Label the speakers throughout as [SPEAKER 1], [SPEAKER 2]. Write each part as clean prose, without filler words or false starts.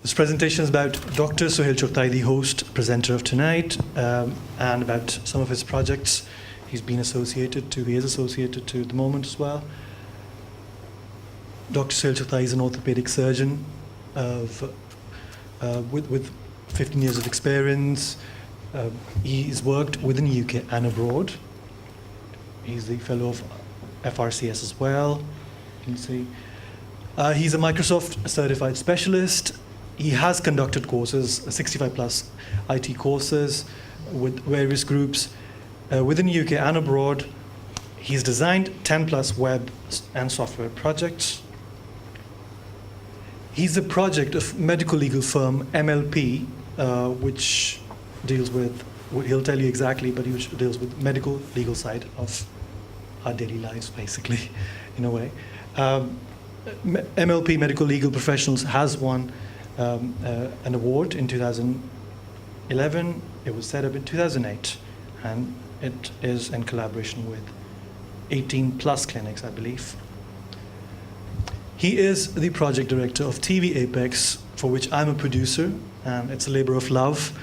[SPEAKER 1] This presentation is about Dr. Suhail Chughtai, the host, presenter of tonight, and about some of his projects he is associated to at the moment as well. Dr. Suhail Chughtai is an orthopedic surgeon with 15 years of experience. He's worked within the UK and abroad. He's the fellow of FRCS as well. You can see. He's a Microsoft certified specialist. He has conducted courses, 65 plus IT courses with various groups within the UK and abroad. He's designed 10 plus web and software projects. He's a project of medical legal firm MLP, which deals with, he'll tell you exactly, but which deals with medical legal side of our daily lives, basically, in a way. MLP, Medical Legal Professionals, has won an award in 2011. It was set up in 2008, and it is in collaboration with 18 plus clinics, I believe. He is the project director of TV Apex, for which I'm a producer, and it's a labor of love,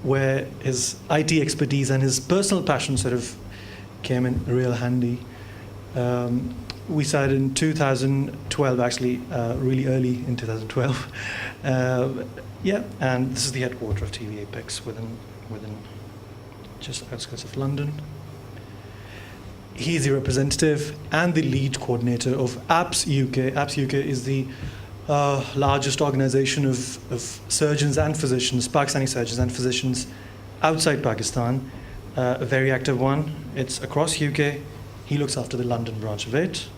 [SPEAKER 1] where his IT expertise and his personal passion sort of came in real handy. We started in 2012, actually, really early in 2012. And this is the headquarters of TV Apex within just outskirts of London. He's the representative and the lead coordinator of Apps UK. Apps UK is the largest organization of surgeons and physicians, Pakistani surgeons and physicians outside Pakistan, a very active one. It's across UK. He looks after the London branch of it.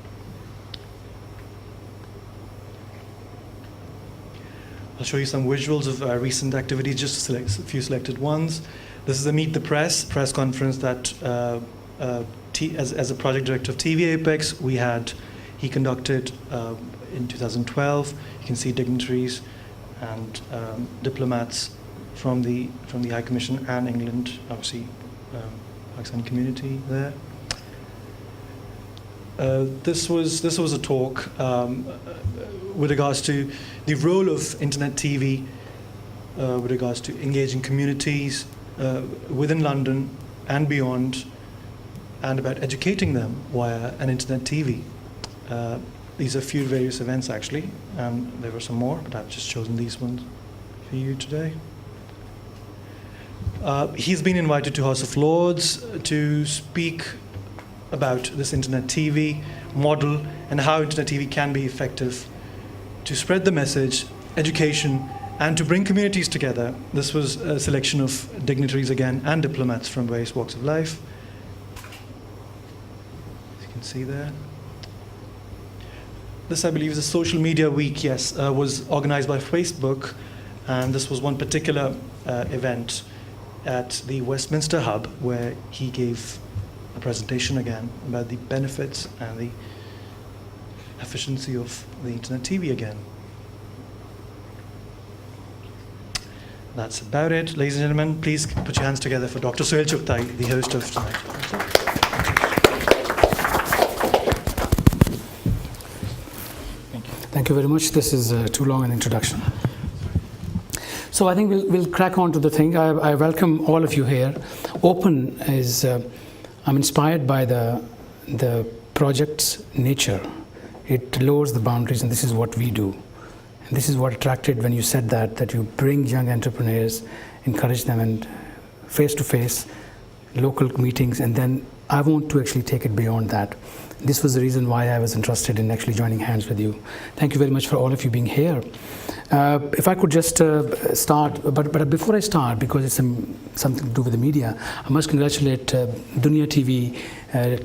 [SPEAKER 1] I'll show you some visuals of recent activities, just to select a few selected ones. This is a Meet the press conference that, as a project director of TV Apex, he conducted in 2012. You can see dignitaries and diplomats from the High Commission and England, obviously Pakistani community there. This was a talk with regards to the role of internet TV, with regards to engaging communities within London and beyond, and about educating them via an internet TV. These are a few various events actually, and there were some more, but I've just chosen these ones for you today. He's been invited to House of Lords to speak about this internet TV model and how internet TV can be effective to spread the message, education, and to bring communities together. This was a selection of dignitaries again and diplomats from various walks of life. As you can see there. This, I believe, is a social media week, yes, was organized by Facebook, and this was one particular event at the Westminster Hub where he gave a presentation again about the benefits and the efficiency of the internet TV again. That's about it. Ladies and gentlemen, please put your hands together for Dr. Suhail Chughtai, the host of tonight.
[SPEAKER 2] Thank you very much. This is too long an introduction. So I think we'll crack on to the thing. I welcome all of you here. Open is, I'm inspired by the project's nature. It lowers the boundaries, and this is what we do. And this is what attracted when you said that you bring young entrepreneurs, encourage them, and face-to-face local meetings, and then I want to actually take it beyond that. This was the reason why I was interested in actually joining hands with you. Thank you very much for all of you being here. If I could just start, but before I start, because it's something to do with the media, I must congratulate Dunia TV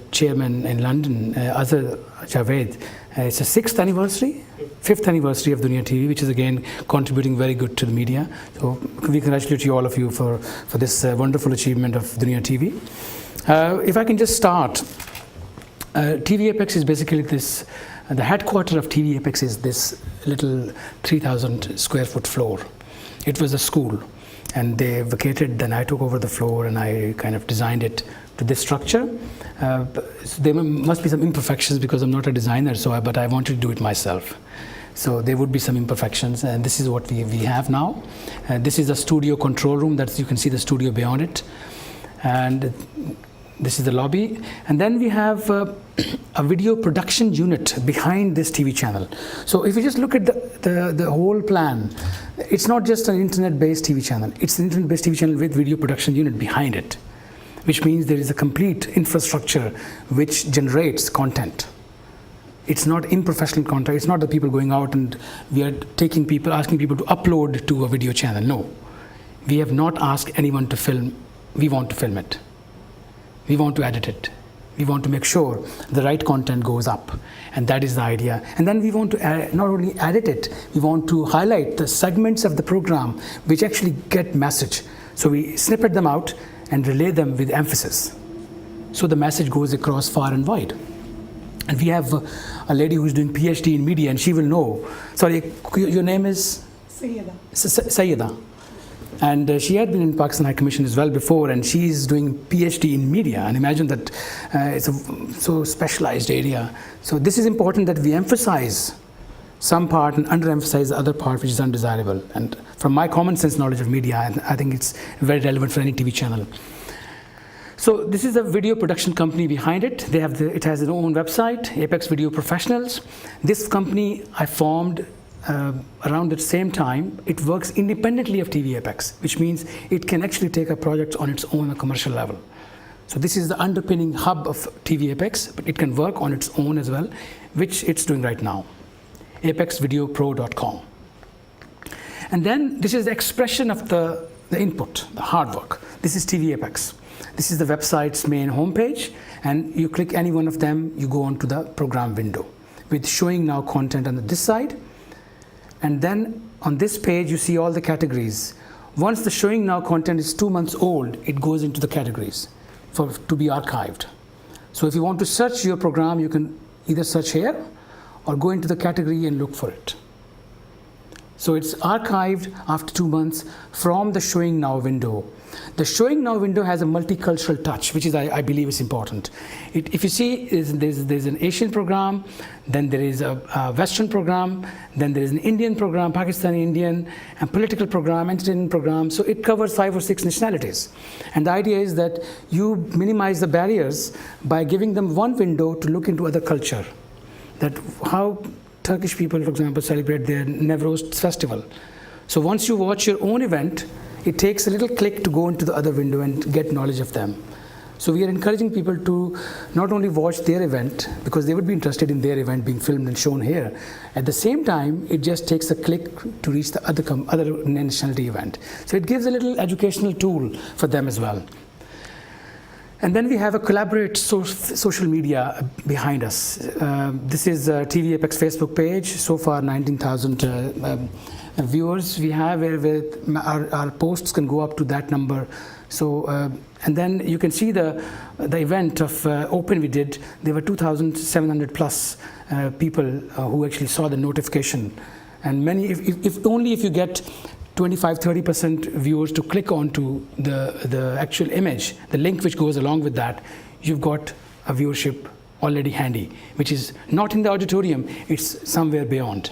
[SPEAKER 2] chairman in London, Azhar Javed. It's the 5th anniversary of Dunia TV, which is again contributing very good to the media. So we congratulate you, all of you, for this wonderful achievement of Dunia TV. If I can just start, TV Apex is basically this, the headquarters of TV Apex is this little 3,000 square foot floor. It was a school, and they vacated, then I took over the floor and I kind of designed it to this structure. There must be some imperfections because I'm not a designer, but I wanted to do it myself. So there would be some imperfections, and this is what we have now. This is a studio control room. That's, you can see the studio beyond it. And this is the lobby. And then we have a video production unit behind this TV channel. So if you just look at the whole plan, it's not just an internet-based TV channel. It's an internet-based TV channel with video production unit behind it, which means there is a complete infrastructure which generates content. It's not unprofessional content. It's not the people going out and we are taking people, asking people to upload to a video channel. No, we have not asked anyone to film. We want to film it. We want to edit it. We want to make sure the right content goes up, and that is the idea. And then we want to not only edit it, we want to highlight the segments of the program which actually get message. So we snippet them out and relay them with emphasis, so the message goes across far and wide. And we have a lady who's doing PhD in media, and she will know. Sorry, your name is? Sayyida. And she had been in Pakistan High Commission as well before, and she's doing PhD in media. And imagine that it's a so specialized area. So this is important that we emphasize some part and underemphasize the other part which is undesirable. And from my common sense knowledge of media, I think it's very relevant for any TV channel. So this is a video production company behind it. It has its own website, Apex Video Professionals. This company I formed around the same time. It works independently of TV Apex, which means it can actually take a project on its own at a commercial level. So this is the underpinning hub of TV Apex, but it can work on its own as well, which it's doing right now. apexvideopro.com. And then this is the expression of the input, the hard work. This is TV Apex. This is the website's main homepage, and you click any one of them, you go onto the program window with showing now content on this side. And then on this page, you see all the categories. Once the showing now content is 2 months old, it goes into the categories to be archived. So if you want to search your program, you can either search here or go into the category and look for it. So it's archived after 2 months from the showing now window. The showing now window has a multicultural touch, which is, I believe, is important. If you see, there's an Asian program, then there is a Western program, then there is an Indian program, Pakistani Indian, and political program, entertainment program. So it covers 5 or 6 nationalities. And the idea is that you minimize the barriers by giving them one window to look into other culture. That how Turkish people, for example, celebrate their Newroz festival. So once you watch your own event, it takes a little click to go into the other window and get knowledge of them. So we are encouraging people to not only watch their event, because they would be interested in their event being filmed and shown here. At the same time, it just takes a click to reach the other nationality event. So it gives a little educational tool for them as well. And then we have a collaborate social media behind us. This is TV Apex Facebook page. So far, 19,000 viewers we have, where our posts can go up to that number. So, and then you can see the event of Open we did. There were 2,700 plus people who actually saw the notification. And many, if only if you get 25-30% viewers to click onto the actual image, the link which goes along with that, you've got a viewership already handy, which is not in the auditorium, it's somewhere beyond.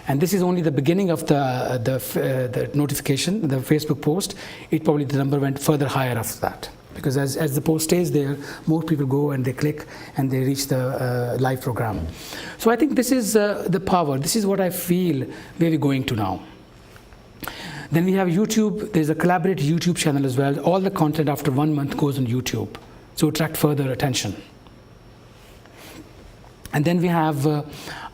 [SPEAKER 2] And this is only the beginning of the notification, the Facebook post. It probably, the number went further higher after that. Because as the post stays there, more people go and they click and they reach the live program. So I think this is the power. This is what I feel where we're going to now. Then we have YouTube. There's a collaborative YouTube channel as well. All the content after 1 month goes on YouTube, so attract further attention. And then we have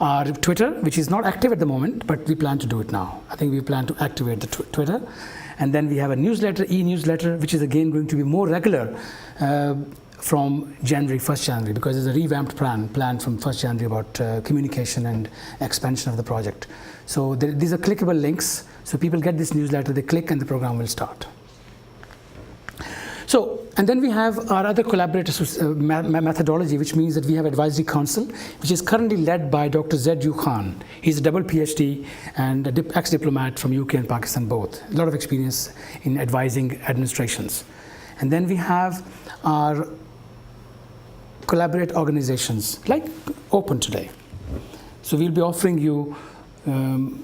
[SPEAKER 2] our Twitter, which is not active at the moment, but we plan to do it now. I think we plan to activate the Twitter. And then we have a newsletter, e-newsletter, which is again going to be more regular from January, 1st January, because there's a revamped plan from 1st January about communication and expansion of the project. So these are clickable links. So people get this newsletter, they click, and the program will start. So, and then we have our other collaborative methodology, which means that we have advisory council, which is currently led by Dr. Z. U. Khan. He's a double PhD and ex-diplomat from UK and Pakistan both. A lot of experience in advising administrations. And then we have our collaborate organizations, like Open today. So we'll be offering you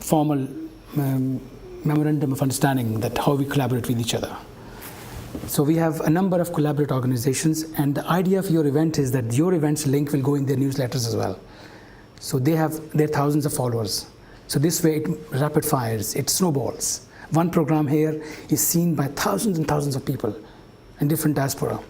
[SPEAKER 2] formal memorandum of understanding that how we collaborate with each other. So we have a number of collaborate organizations, and the idea of your event is that your event's link will go in their newsletters as well. So they have their thousands of followers. So this way it rapid fires, it snowballs. One program here is seen by thousands and thousands of people in different diaspora.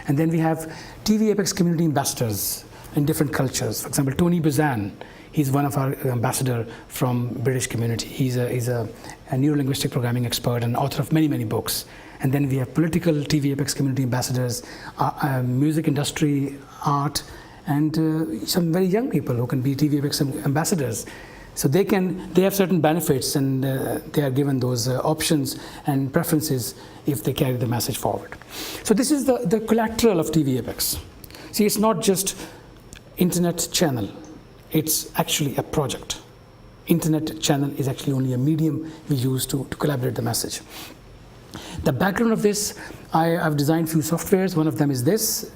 [SPEAKER 2] And then we have TV Apex community ambassadors in different cultures. For example, Tony Bazan, he's one of our ambassador from British community. He's a neuro-linguistic programming expert and author of many, many books. And then we have political TV Apex community ambassadors, music industry, art, and some very young people who can be TV Apex ambassadors. So they have certain benefits, and they are given those options and preferences if they carry the message forward. So this is the collateral of TV Apex. See, it's not just internet channel, it's actually a project. Internet channel is actually only a medium we use to collaborate the message. The background of this, I've designed few softwares. One of them is this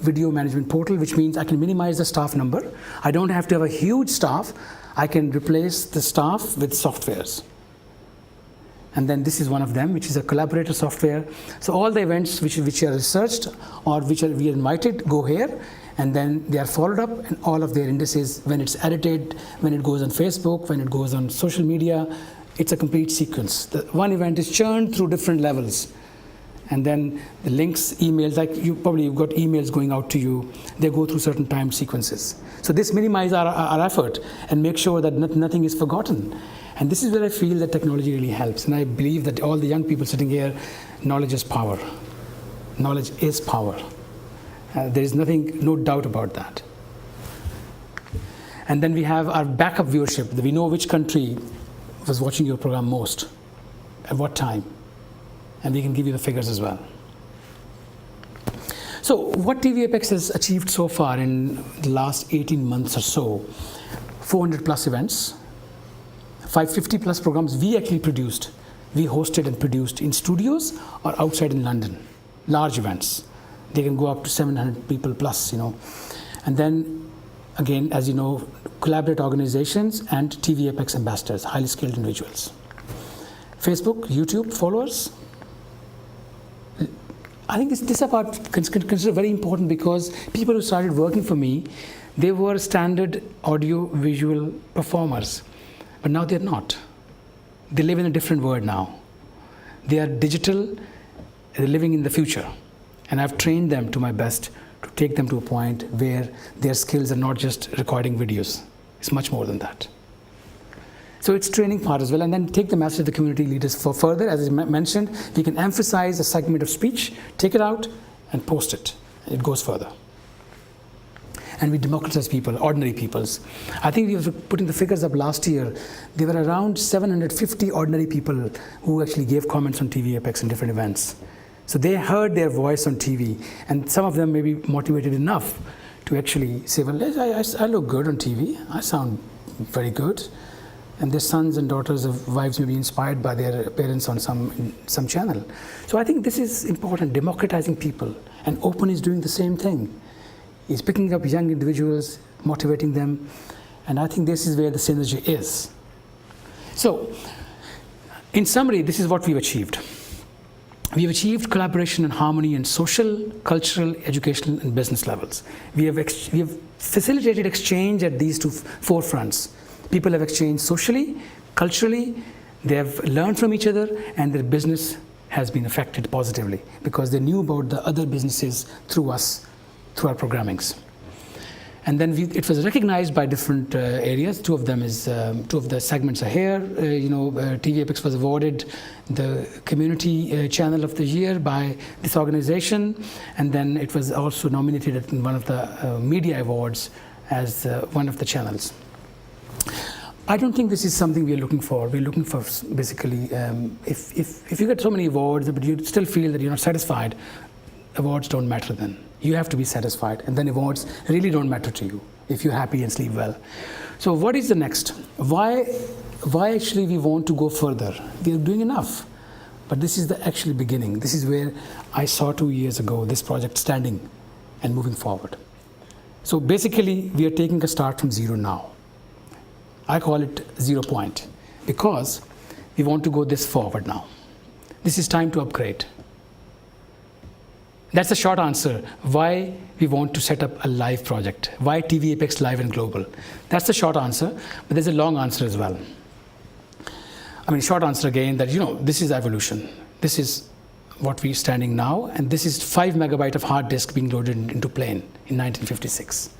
[SPEAKER 2] video management portal, which means I can minimize the staff number. I don't have to have a huge staff. I can replace the staff with softwares. And then this is one of them, which is a collaborator software. So all the events which are researched or we are invited go here, and then they are followed up, and all of their indices, when it's edited, when it goes on Facebook, when it goes on social media, it's a complete sequence. The one event is churned through different levels. And then the links, emails, like you've got emails going out to you, they go through certain time sequences. So this minimizes our effort and make sure that nothing is forgotten. And this is where I feel that technology really helps. And I believe that all the young people sitting here, knowledge is power. Knowledge is power. There is no doubt about that. And then we have our backup viewership. We know which country was watching your program most, at what time. And we can give you the figures as well. So what TV Apex has achieved so far in the last 18 months or so, 400 plus events, 550 plus programs we actually produced. We hosted and produced in studios or outside in London, large events. They can go up to 700 people plus, And then, again, as you know, collaborate organizations and TV Apex ambassadors, highly skilled individuals. Facebook, YouTube followers. I think this part consider very important, because people who started working for me, they were standard audio visual performers, but now they're not. They live in a different world now. They are digital, they're living in the future. And I've trained them to my best to take them to a point where their skills are not just recording videos. It's much more than that. So it's training part as well, and then take the message to the community leaders for further. As I mentioned, we can emphasize a segment of speech, take it out, and post it. It goes further. And we democratize people, ordinary peoples. I think we were putting the figures up last year. There were around 750 ordinary people who actually gave comments on TV Apex in different events. So they heard their voice on TV, and some of them may be motivated enough to actually say, well, I look good on TV, I sound very good. And their sons and daughters of wives may be inspired by their parents on some channel. So I think this is important, democratizing people. And Open is doing the same thing. It's picking up young individuals, motivating them, and I think this is where the synergy is. So, in summary, this is what we've achieved. We've achieved collaboration and harmony in social, cultural, educational, and business levels. We have facilitated exchange at these two forefronts. People have exchanged socially, culturally, they have learned from each other, and their business has been affected positively because they knew about the other businesses through us, through our programmings. And then it was recognized by different areas. Two of the segments are here. TV Apex was awarded the Community Channel of the Year by this organization, and then it was also nominated in one of the media awards as one of the channels. I don't think this is something we are looking for. We're looking for basically, if you get so many awards, but you still feel that you're not satisfied, awards don't matter then. You have to be satisfied, and then awards really don't matter to you if you're happy and sleep well. So what is the next? Why actually we want to go further? We are doing enough, but this is the actual beginning. This is where I saw 2 years ago this project standing and moving forward. So basically, we are taking a start from zero now. I call it 0 point, because we want to go this forward now. This is time to upgrade. That's the short answer, why we want to set up a live project, why TV Apex Live and Global. That's the short answer, but there's a long answer as well. I mean, short answer again, that, this is evolution. This is what we're standing now, and this is 5 megabyte of hard disk being loaded into plane in 1956.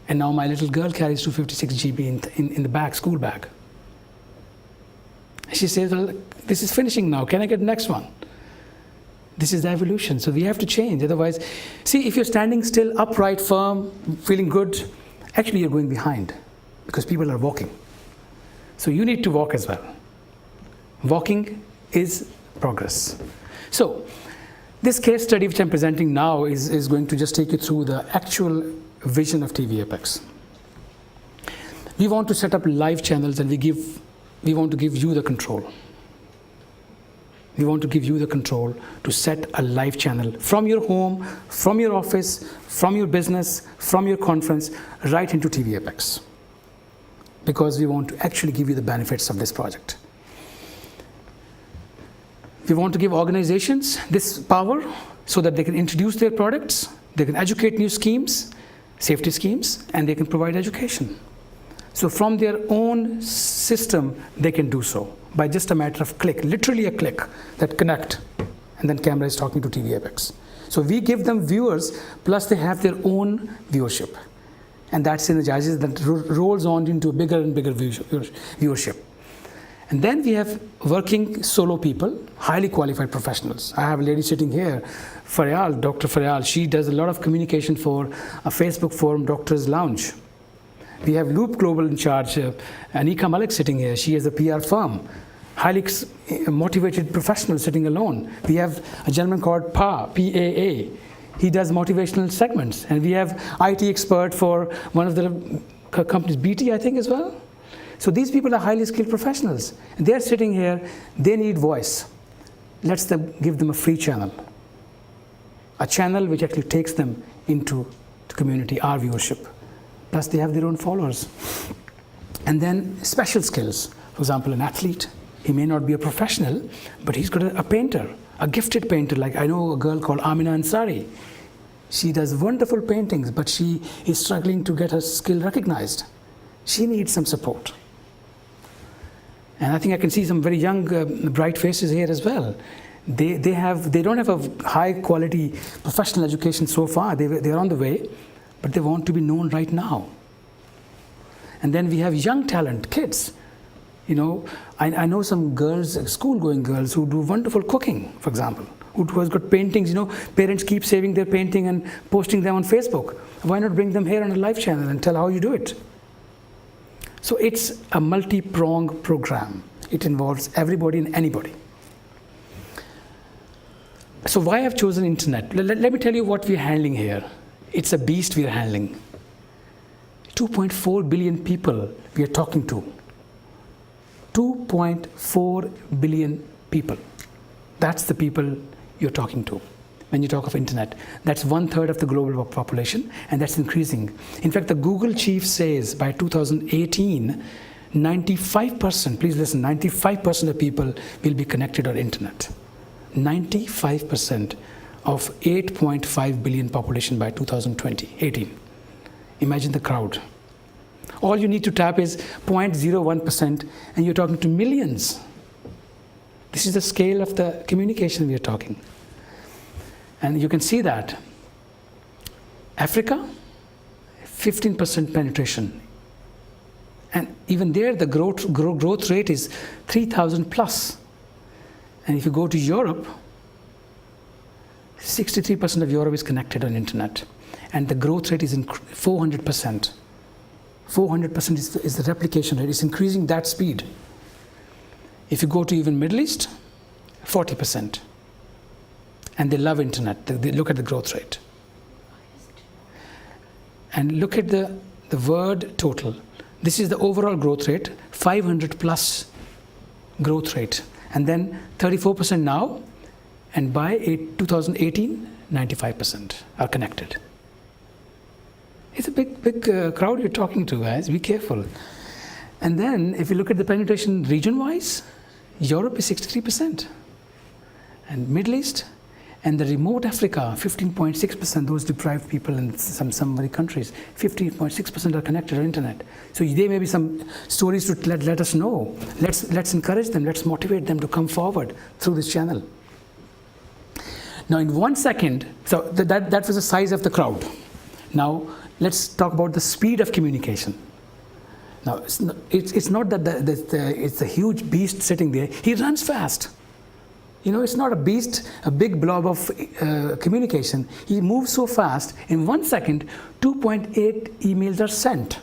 [SPEAKER 2] And now my little girl carries 256 GB in the bag, school bag. She says, well, this is finishing now, can I get the next one? This is the evolution, so we have to change. Otherwise, see, if you're standing still, upright, firm, feeling good, actually you're going behind, because people are walking. So you need to walk as well. Walking is progress. So this case study which I'm presenting now is going to just take you through the actual vision of TV Apex. We want to set up live channels, and we want to give you the control. We want to give you the control to set a live channel from your home, from your office, from your business, from your conference, right into TV Apex. Because we want to actually give you the benefits of this project. We want to give organizations this power so that they can introduce their products, they can educate new schemes, safety schemes, and they can provide education. So from their own system, they can do so by just a matter of click, literally a click that connect, and then camera is talking to TV Apex. So we give them viewers, plus they have their own viewership. And that synergizes, that rolls on into a bigger and bigger viewership. And then we have working solo people, highly qualified professionals. I have a lady sitting here, Faryal, Dr. Faryal. She does a lot of communication for a Facebook forum, Doctor's Lounge. We have Loop Global in charge, Anika Malik sitting here. She has a PR firm, highly motivated professional sitting alone. We have a gentleman called P-A-A. He does motivational segments. And we have IT expert for one of the companies, BT, I think, as well. So these people are highly skilled professionals. And they're sitting here, they need voice. Let's give them a free channel. A channel which actually takes them into the community, our viewership. Plus they have their own followers. And then special skills. For example, an athlete, he may not be a professional, but he's got a painter, a gifted painter. Like I know a girl called Amina Ansari. She does wonderful paintings, but she is struggling to get her skill recognized. She needs some support. And I think I can see some very young, bright faces here as well. They don't have a high quality professional education so far. They're on the way, but they want to be known right now. And then we have young talent, kids. I know some girls, school-going girls, who do wonderful cooking, for example, who has got paintings. Parents keep saving their painting and posting them on Facebook. Why not bring them here on a live channel and tell how you do it? So it's a multi-pronged program. It involves everybody and anybody. So why I've chosen internet? Let me tell you what we're handling here. It's a beast we're handling. 2.4 billion people we are talking to. 2.4 billion people. That's the people you're talking to. When you talk of internet, that's 1/3 of the global population, and that's increasing. In fact, the Google chief says by 2018, 95%, please listen, 95% of people will be connected on internet. 95% of 8.5 billion population by 2018. Imagine the crowd. All you need to tap is 0.01%, and you're talking to millions. This is the scale of the communication we are talking. And you can see that. Africa, 15% penetration. And even there, the growth rate is 3,000 plus. And if you go to Europe, 63% of Europe is connected on internet. And the growth rate is 400%. 400% is the replication rate. It's increasing that speed. If you go to even Middle East, 40%. And they love internet. They look at the growth rate. And look at the word total. This is the overall growth rate, 500 plus growth rate. And then 34% now, and by 2018, 95% are connected. It's a big crowd you're talking to, guys. Be careful. And then if you look at the penetration region-wise, Europe is 63%, and Middle East, and the remote Africa, 15.6%, those deprived people in some very countries, 15.6% are connected to internet. So there may be some stories to let us know. Let's encourage them, let's motivate them to come forward through this channel. Now in 1 second, so that was the size of the crowd. Now let's talk about the speed of communication. Now it's not that it's a huge beast sitting there. He runs fast. You know, it's not a beast, a big blob of communication. He moves so fast. In 1 second, 2.8 emails are sent.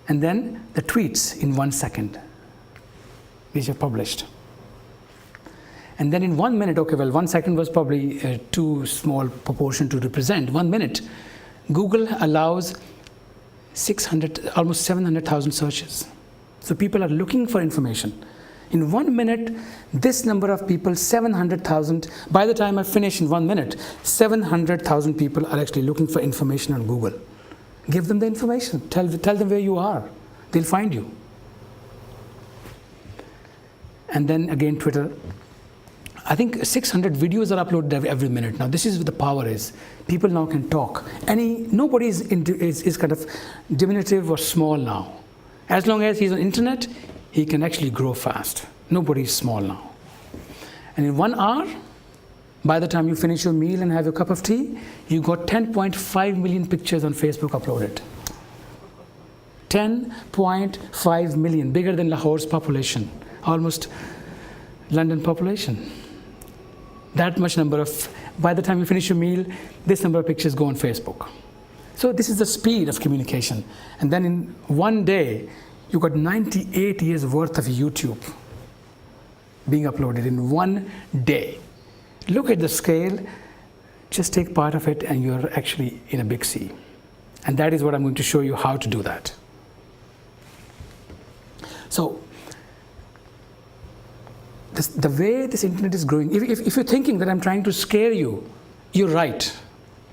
[SPEAKER 2] And then the tweets in 1 second, which are published. And then in 1 minute, okay, well, 1 second was probably too small proportion to represent. 1 minute, Google allows almost 700,000 searches. So people are looking for information. In 1 minute, this number of people, 700,000, by the time I finish in 1 minute, 700,000 people are actually looking for information on Google. Give them the information. Tell them where you are. They'll find you. And then again, Twitter. I think 600 videos are uploaded every minute. Now, this is what the power is. People now can talk. Nobody is kind of diminutive or small now. As long as he's on internet, he can actually grow fast. Nobody is small now. And in 1 hour, by the time you finish your meal and have your cup of tea, you got 10.5 million pictures on Facebook uploaded. 10.5 million, bigger than Lahore's population, almost London population. That much number of, by the time you finish your meal, this number of pictures go on Facebook. So this is the speed of communication. And then in 1 day, you got 98 years worth of YouTube being uploaded in 1 day. Look at the scale, just take part of it and you're actually in a big sea. And that is what I'm going to show you how to do that. So, the way this internet is growing, if you're thinking that I'm trying to scare you, you're right.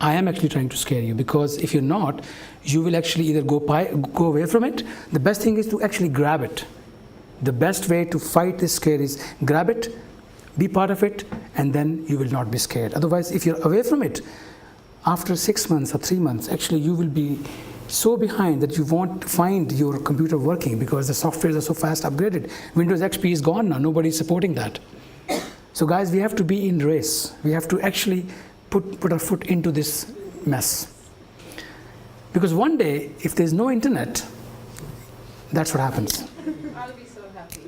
[SPEAKER 2] I am actually trying to scare you, because if you're not, you will actually either go away from it. The best thing is to actually grab it. The best way to fight this scare is grab it, be part of it, and then you will not be scared. Otherwise, if you're away from it, after 6 months or 3 months, actually you will be so behind that you won't find your computer working because the softwares are so fast upgraded. Windows XP is gone now, nobody's supporting that. So guys, we have to be in race. We have to actually put our foot into this mess. Because one day, if there's no internet, that's what happens.
[SPEAKER 3] I'll be so happy.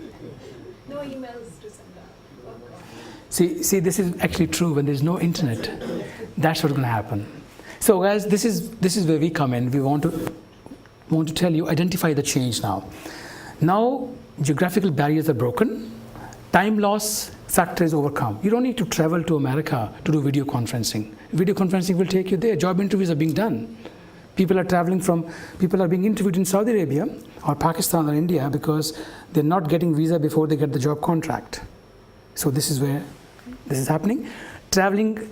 [SPEAKER 3] No emails to send out. Oh, God.
[SPEAKER 2] See, this is actually true. When there's no internet, that's what's going to happen. So guys, this is where we come in. We want to tell you, identify the change now. Now, geographical barriers are broken. Time loss factor is overcome. You don't need to travel to America to do video conferencing. Video conferencing will take you there. Job interviews are being done. People are being interviewed in Saudi Arabia or Pakistan or India because they're not getting visa before they get the job contract. So this is where this is happening. Traveling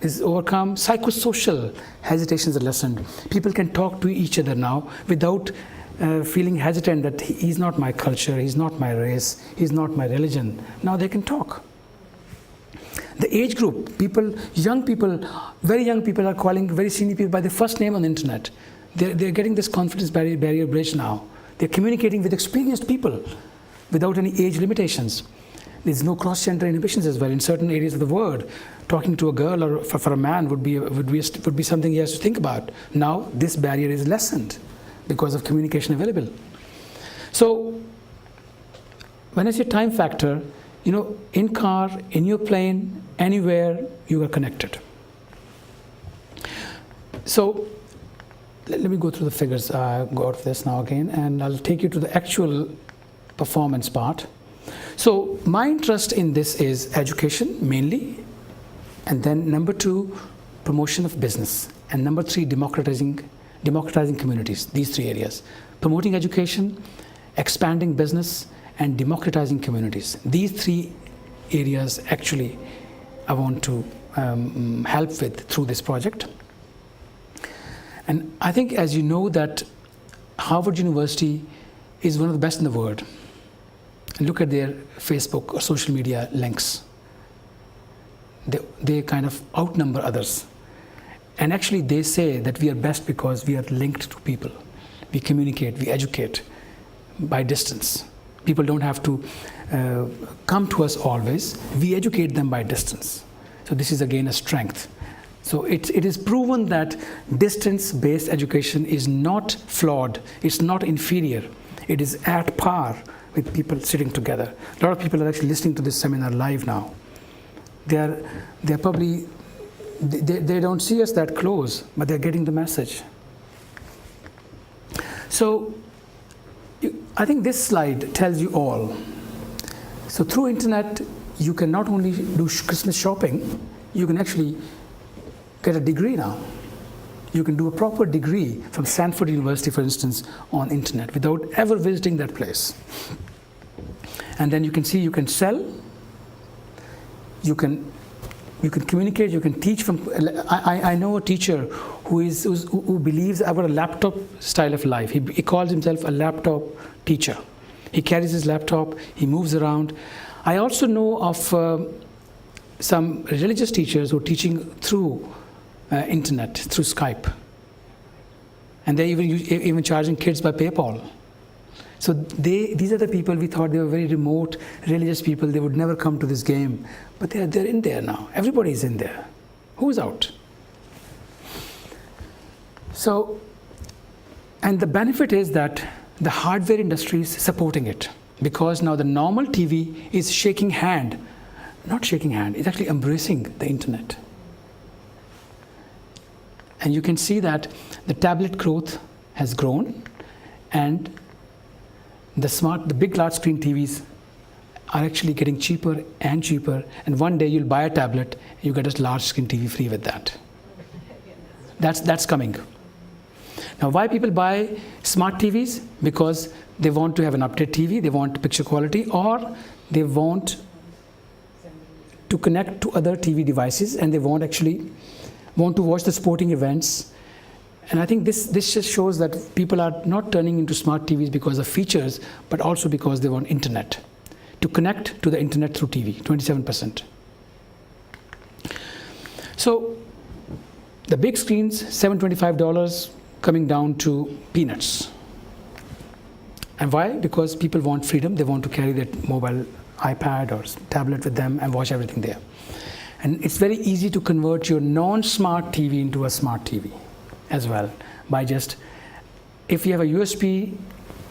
[SPEAKER 2] is overcome. Psychosocial hesitations are lessened. People can talk to each other now without feeling hesitant that he's not my culture, he's not my race, he's not my religion. Now they can talk. The age group, young people, very young people are calling very senior people by their first name on the internet. They're getting this confidence barrier bridge now. They're communicating with experienced people without any age limitations. There's no cross-gender inhibitions as well. In certain areas of the world, talking to a girl or for a man would be something he has to think about. Now this barrier is lessened because of communication available. So when I say time factor, in car, in your plane, anywhere, you are connected. So let me go through the figures. Go out of this now again, and I'll take you to the actual performance part. So my interest in this is education mainly, and then number 2, promotion of business, and number 3, democratizing communities. These 3 areas: promoting education, expanding business, and democratizing communities. These 3 areas actually I want to help with through this project. And I think, as you know, that Harvard University is one of the best in the world. Look at their Facebook or social media links. They kind of outnumber others. And actually they say that we are best because we are linked to people. We communicate, we educate by distance. People don't have to come to us always. We educate them by distance. So this is again a strength. So it is proven that distance-based education is not flawed, it's not inferior. It is at par with people sitting together. A lot of people are actually listening to this seminar live now. They're probably, they don't see us that close, but they're getting the message. So I think this slide tells you all. So through internet, you can not only do Christmas shopping, you can actually get a degree now. You can do a proper degree from Stanford University, for instance, on internet without ever visiting that place. And then you can see, you can sell, you can communicate, you can teach from. I know a teacher who believes about a laptop style of life. He calls himself a laptop teacher. He carries his laptop, he moves around. I also know of some religious teachers who are teaching through internet, through Skype. And they're even charging kids by PayPal. So these are the people we thought they were very remote, religious people. They would never come to this game. But they're in there now. Everybody's in there. Who's out? So, and the benefit is that the hardware industry is supporting it. Because now the normal TV is shaking hand. Not shaking hand, it's actually embracing the internet. And you can see that the tablet growth has grown, and the big large screen TVs are actually getting cheaper and cheaper, and one day you'll buy a tablet, you get a large screen TV free with that. That's coming. Now why people buy smart TVs? Because they want to have an updated TV, they want picture quality, or they want to connect to other TV devices, and they want to watch the sporting events. And I think this just shows that people are not turning into smart TVs because of features, but also because they want internet. To connect to the internet through TV, 27%. So the big screens, $725, coming down to peanuts. And why? Because people want freedom. They want to carry their mobile iPad or tablet with them and watch everything there. And it's very easy to convert your non-smart TV into a smart TV as well by just, if you have a USB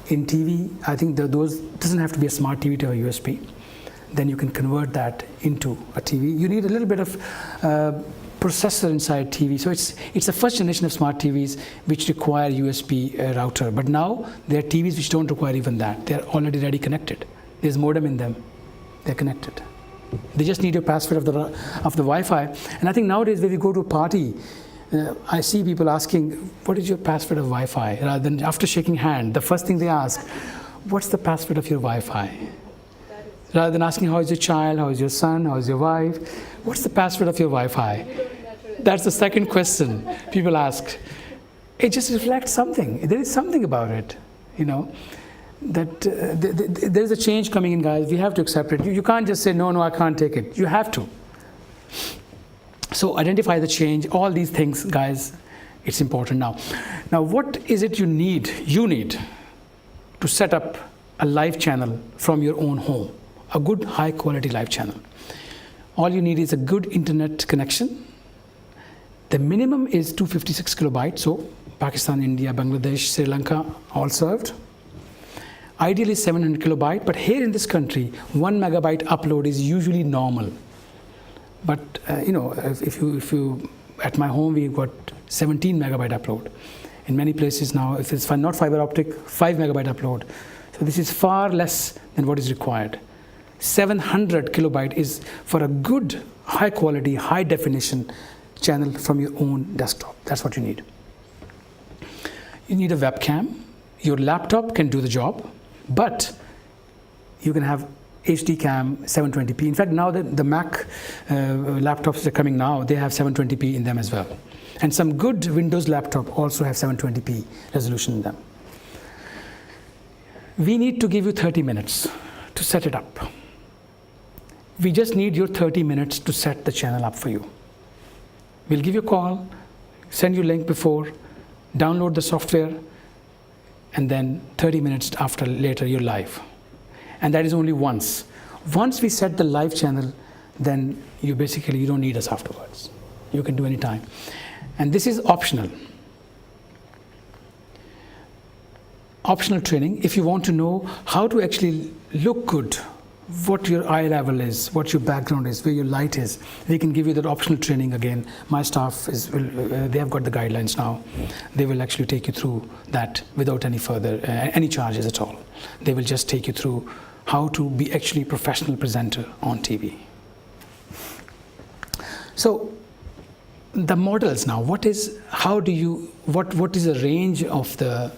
[SPEAKER 2] in TV, I think those doesn't have to be a smart TV to have a USB. Then you can convert that into a TV. You need a little bit of processor inside TV. So it's the first generation of smart TVs which require USB router. But now there are TVs which don't require even that. They're already ready connected. There's modem in them. They're connected. They just need your password of the Wi-Fi. And I think nowadays when we go to a party, I see people asking, what is your password of Wi-Fi? Rather than after shaking hand, the first thing they ask, what's the password of your Wi-Fi? Rather than asking, how is your child, how is your son, how is your wife? What's the password of your Wi-Fi? That's the second question people ask. It just reflects something. There is something about it, that there's a change coming in, guys. We have to accept it. You can't just say, no, I can't take it. You have to. So identify the change, all these things, guys, it's important now. Now, what is it you need to set up a live channel from your own home, a good high quality live channel? All you need is a good internet connection. The minimum is 256 kilobytes, so Pakistan, India, Bangladesh, Sri Lanka, all served. Ideally 700 kilobyte, but here in this country, 1 megabyte upload is usually normal. But if you at my home we've got 17 megabyte upload. In many places now, if it's not fiber optic, 5 megabyte upload. So this is far less than what is required. 700 kilobyte is for a good, high quality, high definition channel from your own desktop. That's what you need. You need a webcam. Your laptop can do the job, but you can have HD cam 720p. In fact, now the Mac laptops that are coming now, they have 720p in them as well. And some good Windows laptop also have 720p resolution in them. We need to give you 30 minutes to set it up. We just need your 30 minutes to set the channel up for you. We'll give you a call, send you a link before, download the software, and then 30 minutes after later you're live. And that is only once. Once we set the live channel, then you don't need us afterwards. You can do any time. And this is optional. Optional training. If you want to know how to actually look good, what your eye level is, what your background is, where your light is, we can give you that optional training again. My staff they have got the guidelines now. They will actually take you through that without any further any charges at all. They will just take you through how to be actually a professional presenter on TV. So the models now, what is the range of the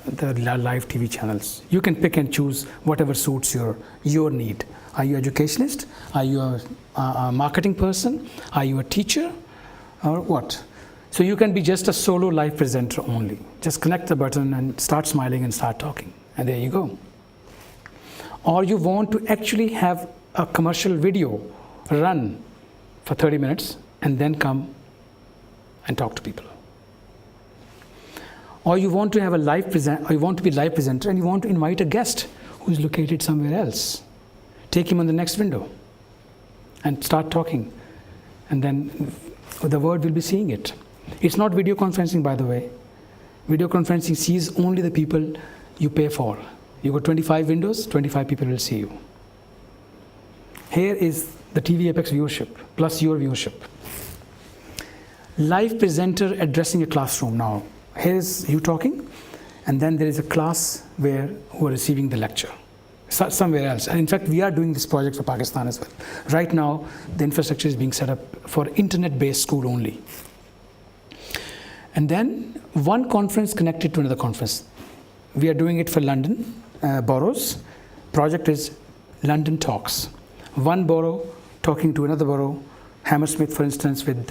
[SPEAKER 2] live TV channels? You can pick and choose whatever suits your need. Are you an educationist? Are you a marketing person? Are you a teacher? Or what? So you can be just a solo live presenter only. Just connect the button and start smiling and start talking. And there you go. Or you want to actually have a commercial video run for 30 minutes and then come and talk to people. Or you want to have you want to be live presenter and you want to invite a guest who is located somewhere else. Take him on the next window and start talking, and then the world will be seeing it. It's not video conferencing, by the way. Video conferencing sees only the people you pay for. You got 25 windows, 25 people will see you. Here is the TV Apex viewership plus your viewership. Live presenter addressing a classroom. Now, here's you talking, and then there is a class who are receiving the lecture somewhere else. And in fact, we are doing this project for Pakistan as well. Right now, the infrastructure is being set up for internet-based school only. And then one conference connected to another conference. We are doing it for London boroughs. Project is London Talks. One borough talking to another borough. Hammersmith, for instance, with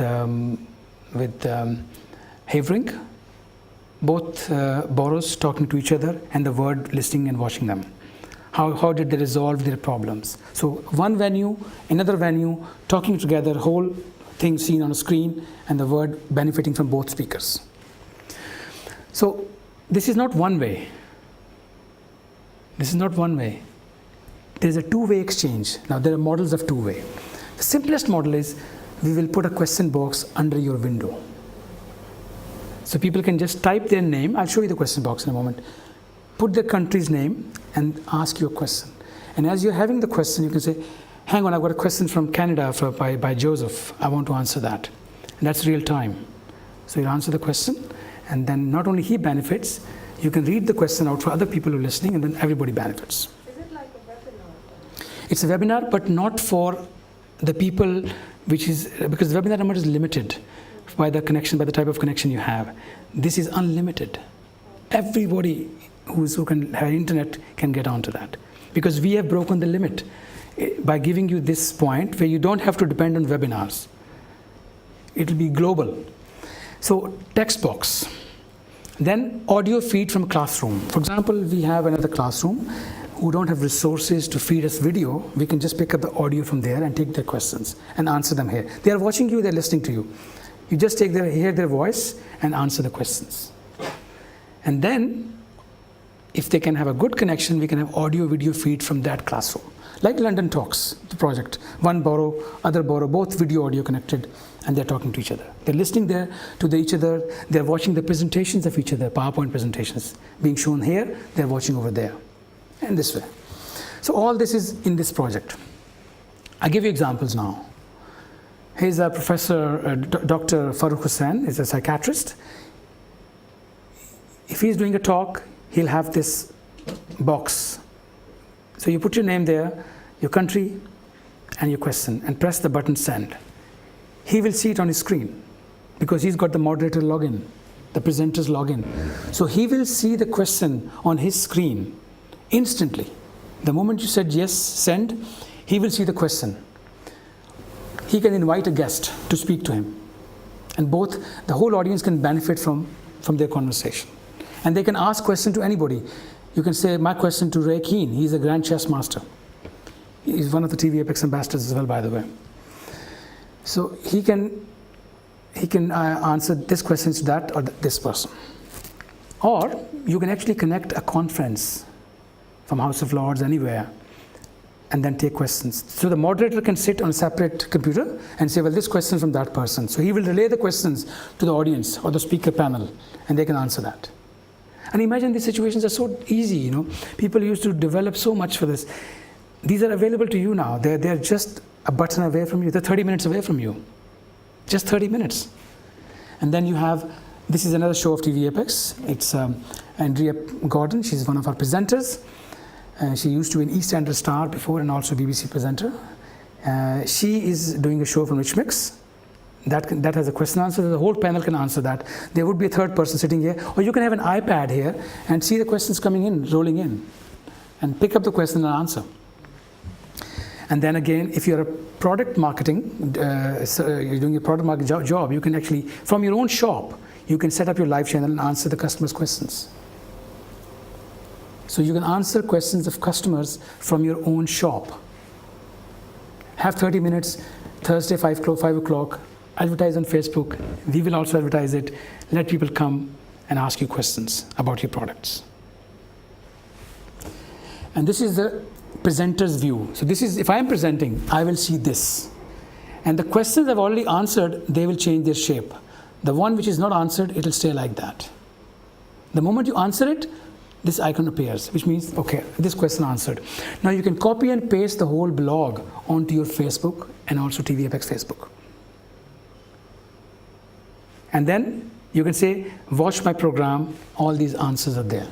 [SPEAKER 2] Havering. Both boroughs talking to each other and the world listening and watching them. How did they resolve their problems? So one venue, another venue, talking together, whole thing seen on a screen, and the word benefiting from both speakers. So this is not one way. This is not one way. There is a two-way exchange. Now there are models of two-way. The simplest model is we will put a question box under your window. So people can just type their name. I'll show you the question box in a moment. Put the country's name and ask your question. And as you're having the question, you can say, hang on, I've got a question from Canada by Joseph. I want to answer that. And that's real time. So you answer the question, and then not only he benefits, you can read the question out for other people who are listening, and then everybody benefits.
[SPEAKER 3] Is it like a webinar?
[SPEAKER 2] It's a webinar, but not for the people, because the webinar number is limited by the type of connection you have. This is unlimited. Everybody who can have internet can get onto that, because we have broken the limit by giving you this point where you don't have to depend on webinars. It will be global. So text box, then audio feed from classroom. For example, we have another classroom who don't have resources to feed us video. We can just pick up the audio from there and take their questions and answer them here. They are watching you, they're listening to you. You just hear their voice and answer the questions. And then if they can have a good connection, we can have audio video feed from that classroom. Like London Talks, the project. One borough, other borough, both video audio connected, and they're talking to each other. They're listening there to each other. They're watching the presentations of each other, PowerPoint presentations being shown here. They're watching over there, and this way. So all this is in this project. I'll give you examples now. Here's a professor, Dr. Farooq Hussain, is a psychiatrist. If he's doing a talk, he'll have this box. So you put your name there, your country, and your question, and press the button send. He will see it on his screen because he's got the moderator login, the presenter's login. So he will see the question on his screen instantly. The moment you said yes, send, he will see the question. He can invite a guest to speak to him. And the whole audience can benefit from their conversation. And they can ask questions to anybody. You can say, my question to Ray Keane. He's a Grand Chess Master. He's one of the TV Apex ambassadors as well, by the way. So he can answer this question to that or this person. Or you can actually connect a conference from House of Lords anywhere and then take questions. So the moderator can sit on a separate computer and say, well, this question is from that person. So he will relay the questions to the audience or the speaker panel, and they can answer that. And imagine these situations are so easy, you know. People used to develop so much for this. These are available to you now. They're just a button away from you. They're 30 minutes away from you. Just 30 minutes. And then you have, this is another show of TV Apex. It's Andrea Gordon. She's one of our presenters. She used to be an EastEnder star before and also BBC presenter. She is doing a show from Rich Mix. That has a question answer. The whole panel can answer that. There would be a third person sitting here. Or you can have an iPad here and see the questions coming in, rolling in. And pick up the question and answer. And then again, if you're a product marketing, you're doing a product marketing job, you can actually, from your own shop, you can set up your live channel and answer the customers' questions. So you can answer questions of customers from your own shop. Have 30 minutes, Thursday, 5 o'clock, advertise on Facebook. We will also advertise it. Let people come and ask you questions about your products. And this is the presenter's view. So this is, if I am presenting, I will see this. And the questions I've already answered, they will change their shape. The one which is not answered, it will stay like that. The moment you answer it, this icon appears, which means, okay, this question answered. Now you can copy and paste the whole blog onto your Facebook and also TV Apex Facebook. And then you can say, watch my program, all these answers are there.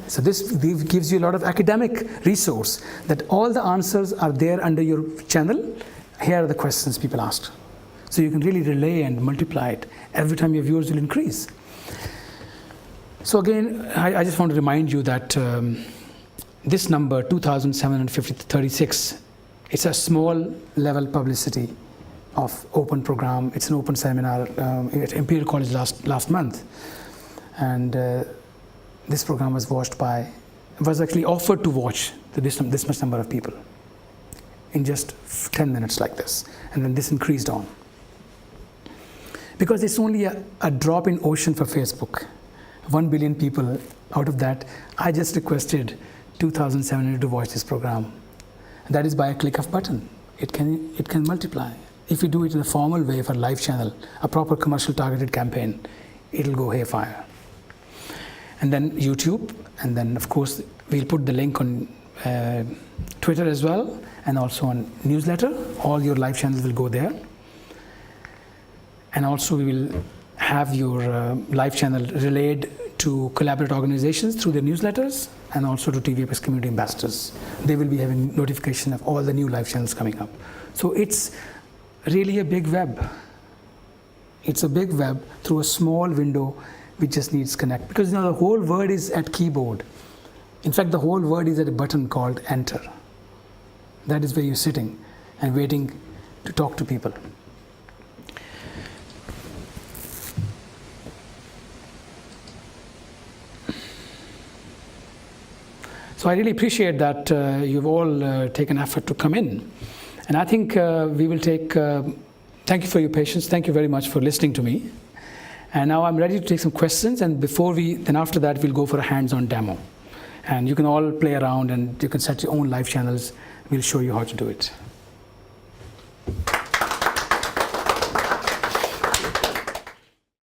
[SPEAKER 2] So this gives you a lot of academic resource that all the answers are there under your channel. Here are the questions people asked. So you can really relay and multiply it. Every time your viewers will increase. So again, I just want to remind you that this number, 2,736, it's a small level publicity of open program. It's an open seminar at Imperial College last month. And this program was actually offered to watch this much number of people in just 10 minutes like this. And then this increased on. Because it's only a drop in ocean for Facebook. 1 billion people, out of that, I just requested 2,700 to watch this program. That is by a click of button. It can multiply. If you do it in a formal way for a live channel, a proper commercial targeted campaign, it'll go haywire. And then YouTube, and then of course we'll put the link on Twitter as well, and also on newsletter. All your live channels will go there. And also we will have your live channel relayed to collaborate organizations through their newsletters and also to TV Apex community ambassadors. They will be having notification of all the new live channels coming up. So it's really a big web. It's a big web through a small window which just needs connect. Because the whole word is at keyboard. In fact, the whole word is at a button called enter. That is where you're sitting and waiting to talk to people. So I really appreciate that you've all taken effort to come in. And I think we will take, thank you for your patience. Thank you very much for listening to me. And now I'm ready to take some questions. And then after that, we'll go for a hands-on demo. And you can all play around and you can set your own live channels. We'll show you how to do it.